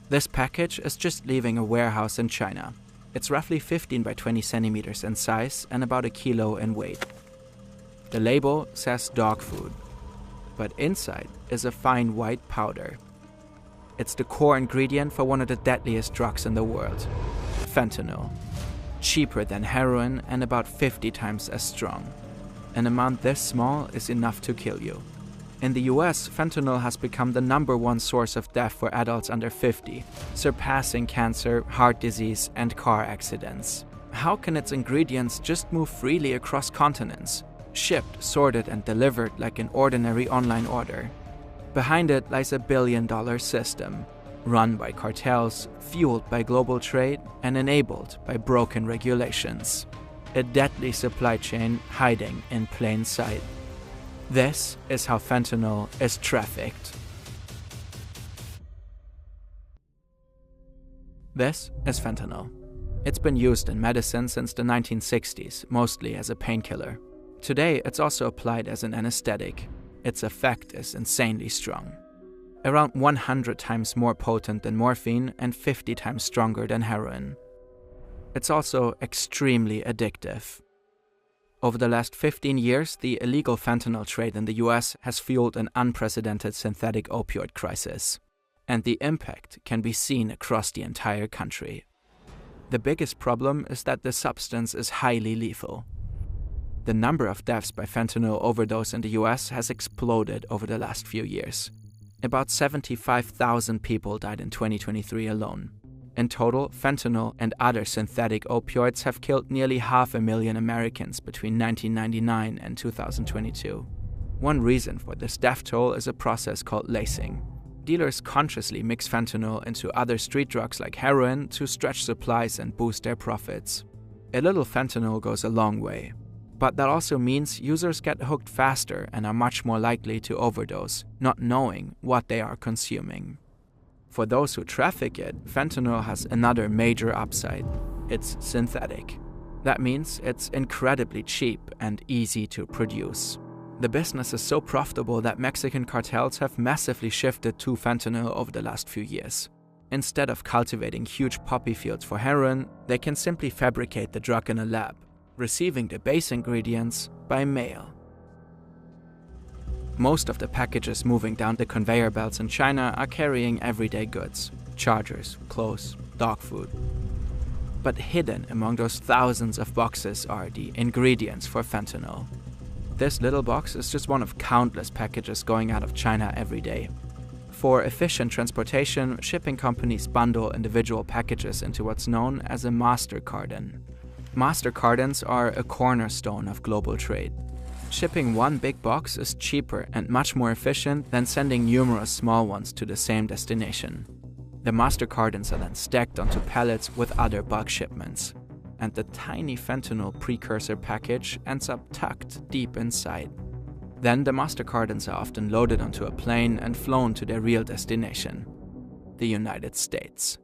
This package is just leaving a warehouse in China. It's roughly 15 by 20 centimeters in size and about a kilo in weight. The label says dog food, but inside is a fine white powder. It's the core ingredient for one of the deadliest drugs in the world, fentanyl. Cheaper than heroin and about 50 times as strong. An amount this small is enough to kill you. In the US, fentanyl has become the #1 source of death for adults under 50, surpassing cancer, heart disease, and car accidents. How can its ingredients just move freely across continents, shipped, sorted, and delivered like an ordinary online order? Behind it lies a billion-dollar system, run by cartels, fueled by global trade, and enabled by broken regulations. A deadly supply chain hiding in plain sight. This is how fentanyl is trafficked. This is fentanyl. It's been used in medicine since the 1960s, mostly as a painkiller. Today, it's also applied as an anesthetic. Its effect is insanely strong. Around 100 times more potent than morphine and 50 times stronger than heroin. It's also extremely addictive. Over the last 15 years, the illegal fentanyl trade in the US has fueled an unprecedented synthetic opioid crisis. And the impact can be seen across the entire country. The biggest problem is that the substance is highly lethal. The number of deaths by fentanyl overdose in the US has exploded over the last few years. About 75,000 people died in 2023 alone. In total, fentanyl and other synthetic opioids have killed nearly 500,000 Americans between 1999 and 2022. One reason for this death toll is a process called lacing. Dealers consciously mix fentanyl into other street drugs like heroin to stretch supplies and boost their profits. A little fentanyl goes a long way. But that also means users get hooked faster and are much more likely to overdose, not knowing what they are consuming. For those who traffic it, fentanyl has another major upside. It's synthetic. That means it's incredibly cheap and easy to produce. The business is so profitable that Mexican cartels have massively shifted to fentanyl over the last few years. Instead of cultivating huge poppy fields for heroin, they can simply fabricate the drug in a lab, receiving the base ingredients by mail. Most of the packages moving down the conveyor belts in China are carrying everyday goods, chargers, clothes, dog food. But hidden among those thousands of boxes are the ingredients for fentanyl. This little box is just one of countless packages going out of China every day. For efficient transportation, shipping companies bundle individual packages into what's known as a master carton. Master cartons are a cornerstone of global trade. Shipping one big box is cheaper and much more efficient than sending numerous small ones to the same destination. The master cartons are then stacked onto pallets with other bulk shipments, and the tiny fentanyl precursor package ends up tucked deep inside. Then the master cartons are often loaded onto a plane and flown to their real destination, the United States.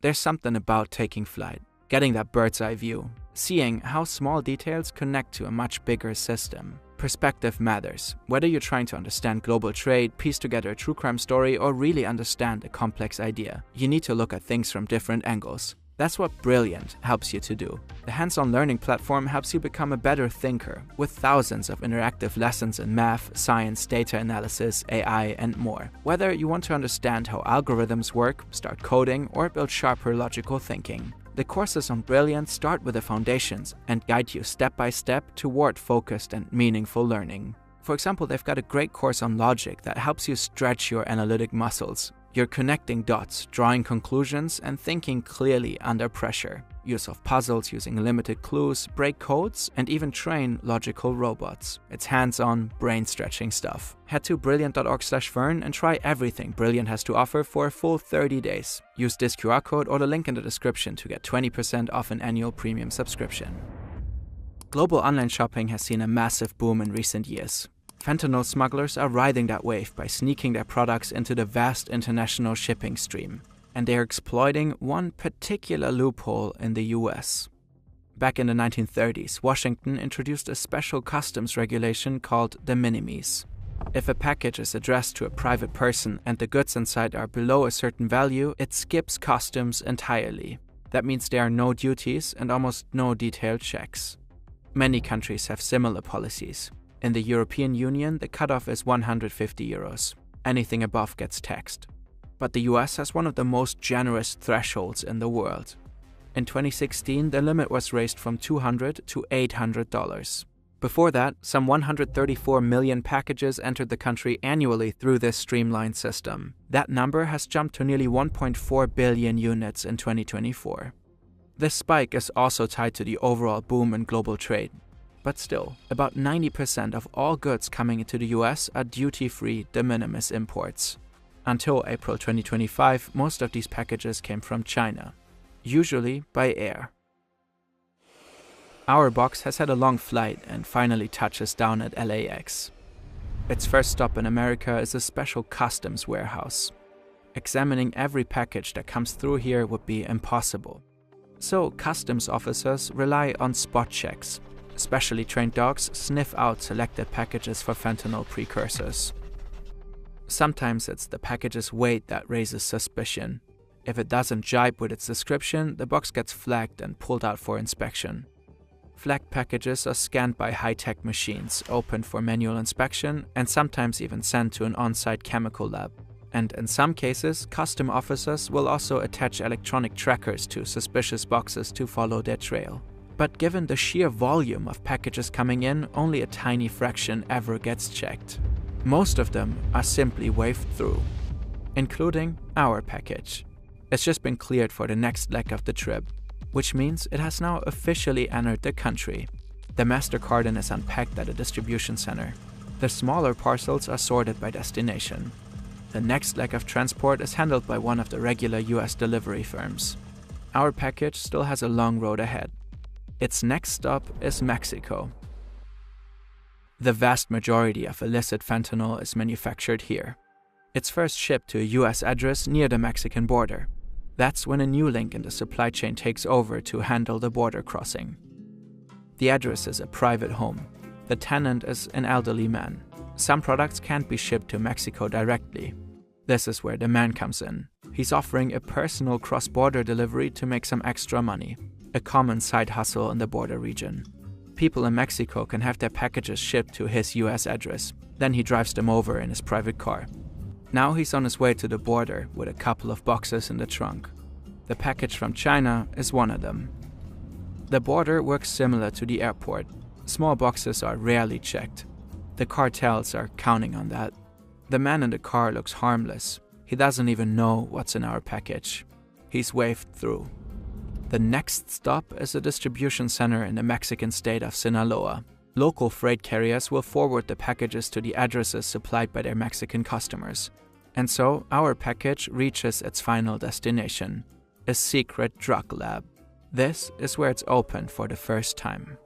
There's something about taking flight, getting that bird's eye view, seeing how small details connect to a much bigger system. Perspective matters. Whether you're trying to understand global trade, piece together a true crime story, or really understand a complex idea, you need to look at things from different angles. That's what Brilliant helps you to do. The hands-on learning platform helps you become a better thinker, with thousands of interactive lessons in math, science, data analysis, AI, and more. Whether you want to understand how algorithms work, start coding, or build sharper logical thinking. The courses on Brilliant start with the foundations and guide you step by step toward focused and meaningful learning. For example, they've got a great course on logic that helps you stretch your analytic muscles. You're connecting dots, drawing conclusions, and thinking clearly under pressure. You solve puzzles using limited clues, break codes, and even train logical robots. It's hands-on, brain-stretching stuff. Head to brilliant.org/Vern and try everything Brilliant has to offer for a full 30 days. Use this QR code or the link in the description to get 20% off an annual premium subscription. Global online shopping has seen a massive boom in recent years. Fentanyl smugglers are riding that wave by sneaking their products into the vast international shipping stream. And they're exploiting one particular loophole in the US. Back in the 1930s, Washington introduced a special customs regulation called de minimis. If a package is addressed to a private person and the goods inside are below a certain value, it skips customs entirely. That means there are no duties and almost no detailed checks. Many countries have similar policies. In the European Union, the cutoff is €150. Anything above gets taxed. But the US has one of the most generous thresholds in the world. In 2016, the limit was raised from $200 to $800. Before that, some 134 million packages entered the country annually through this streamlined system. That number has jumped to nearly 1.4 billion units in 2024. This spike is also tied to the overall boom in global trade. But still, about 90% of all goods coming into the US are duty-free de minimis imports. Until April 2025, most of these packages came from China, usually by air. Our box has had a long flight and finally touches down at LAX. Its first stop in America is a special customs warehouse. Examining every package that comes through here would be impossible. So customs officers rely on spot checks. Specially trained dogs sniff out selected packages for fentanyl precursors. Sometimes it's the package's weight that raises suspicion. If it doesn't jibe with its description, the box gets flagged and pulled out for inspection. Flagged packages are scanned by high-tech machines, opened for manual inspection, and sometimes even sent to an on-site chemical lab. And in some cases, custom officers will also attach electronic trackers to suspicious boxes to follow their trail. But given the sheer volume of packages coming in, only a tiny fraction ever gets checked. Most of them are simply waved through, including our package. It's just been cleared for the next leg of the trip, which means it has now officially entered the country. The master carton is unpacked at a distribution center. The smaller parcels are sorted by destination. The next leg of transport is handled by one of the regular US delivery firms. Our package still has a long road ahead. Its next stop is Mexico. The vast majority of illicit fentanyl is manufactured here. It's first shipped to a US address near the Mexican border. That's when a new link in the supply chain takes over to handle the border crossing. The address is a private home. The tenant is an elderly man. Some products can't be shipped to Mexico directly. This is where the man comes in. He's offering a personal cross-border delivery to make some extra money, a common side hustle in the border region. People in Mexico can have their packages shipped to his US address. Then he drives them over in his private car. Now he's on his way to the border with a couple of boxes in the trunk. The package from China is one of them. The border works similar to the airport. Small boxes are rarely checked. The cartels are counting on that. The man in the car looks harmless. He doesn't even know what's in our package. He's waved through. The next stop is a distribution center in the Mexican state of Sinaloa. Local freight carriers will forward the packages to the addresses supplied by their Mexican customers. And so our package reaches its final destination, a secret drug lab. This is where it's opened for the first time.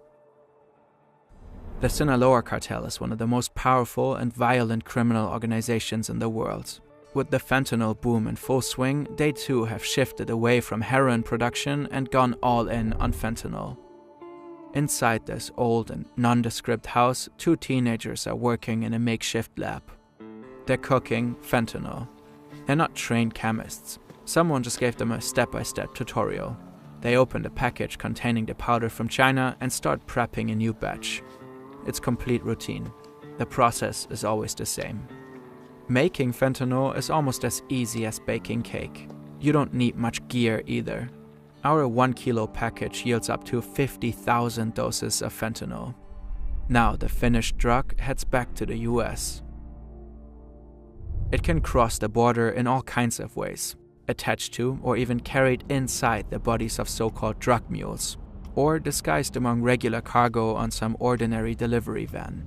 The Sinaloa cartel is one of the most powerful and violent criminal organizations in the world. With the fentanyl boom in full swing, they too have shifted away from heroin production and gone all in on fentanyl. Inside this old and nondescript house, two teenagers are working in a makeshift lab. They're cooking fentanyl. They're not trained chemists. Someone just gave them a step-by-step tutorial. They open the package containing the powder from China and start prepping a new batch. It's complete routine. The process is always the same. Making fentanyl is almost as easy as baking cake. You don't need much gear either. Our 1 kilo package yields up to 50,000 doses of fentanyl. Now the finished drug heads back to the US. It can cross the border in all kinds of ways, attached to or even carried inside the bodies of so-called drug mules, or disguised among regular cargo on some ordinary delivery van.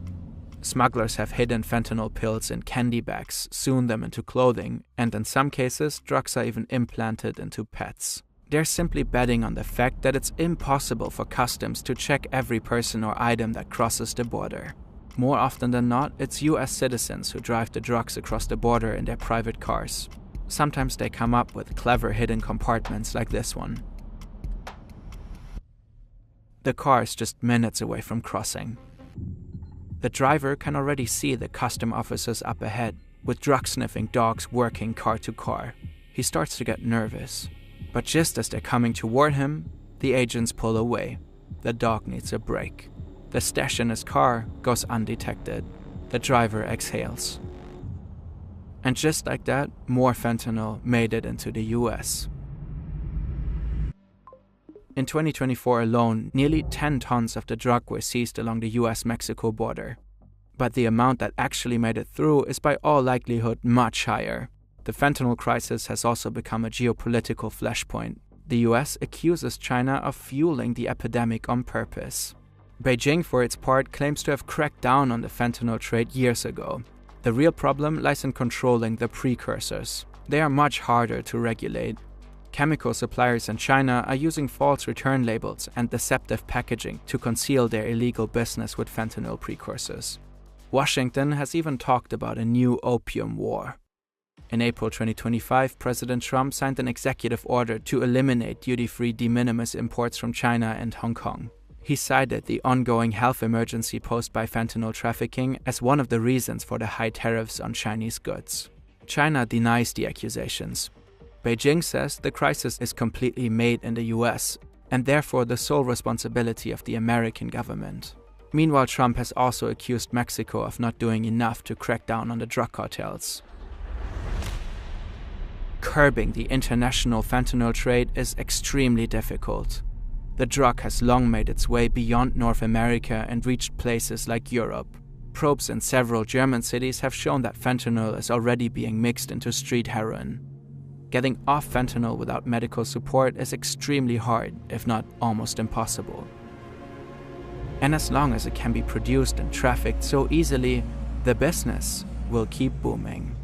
Smugglers have hidden fentanyl pills in candy bags, sewn them into clothing, and in some cases, drugs are even implanted into pets. They're simply betting on the fact that it's impossible for customs to check every person or item that crosses the border. More often than not, it's US citizens who drive the drugs across the border in their private cars. Sometimes they come up with clever hidden compartments like this one. The car is just minutes away from crossing. The driver can already see the custom officers up ahead, with drug-sniffing dogs working car to car. He starts to get nervous. But just as they're coming toward him, the agents pull away. The dog needs a break. The stash in his car goes undetected. The driver exhales. And just like that, more fentanyl made it into the US. In 2024 alone, nearly 10 tons of the drug were seized along the US-Mexico border. But the amount that actually made it through is by all likelihood much higher. The fentanyl crisis has also become a geopolitical flashpoint. The US accuses China of fueling the epidemic on purpose. Beijing, for its part, claims to have cracked down on the fentanyl trade years ago. The real problem lies in controlling the precursors. They are much harder to regulate. Chemical suppliers in China are using false return labels and deceptive packaging to conceal their illegal business with fentanyl precursors. Washington has even talked about a new opium war. In April 2025, President Trump signed an executive order to eliminate duty-free de minimis imports from China and Hong Kong. He cited the ongoing health emergency posed by fentanyl trafficking as one of the reasons for the high tariffs on Chinese goods. China denies the accusations. Beijing says the crisis is completely made in the US and therefore the sole responsibility of the American government. Meanwhile, Trump has also accused Mexico of not doing enough to crack down on the drug cartels. Curbing the international fentanyl trade is extremely difficult. The drug has long made its way beyond North America and reached places like Europe. Probes in several German cities have shown that fentanyl is already being mixed into street heroin. Getting off fentanyl without medical support is extremely hard, if not almost impossible. And as long as it can be produced and trafficked so easily, the business will keep booming.